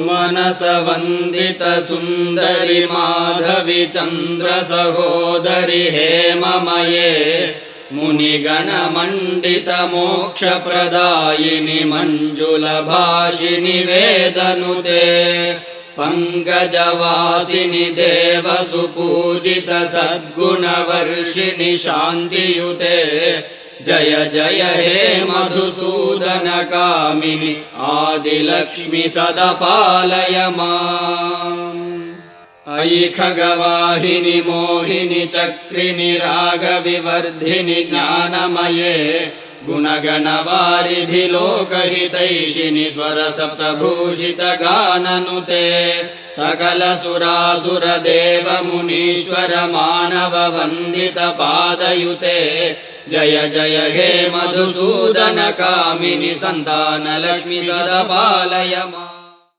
मनस वंदित सुंदरी माधवी चंद्र सहोदरी हेममये मुनिगण मंडित मोक्ष प्रदायिनि मंजुल भाषिनि वेदनुते पंकजवासिनि देव सुपूजित सद्गुणवर्षिणि शांतियुते जय जय हे मधुसूदन कामिनि आदिलक्ष्मि सदा पालय माम्। अयि खगवाहिनि मोहिनि चक्रिणि रागविवर्धिनि ज्ञानमये गुणगणवारिधि लोकहितैषिणि स्वरसप्तभूषित गाननुते सकल सुरासुर देव मुनीश्वर मानव वंदित पादयुते जय जय हे मधुसूदन कामिनि संतान लक्ष्मी सदा पालय माम्।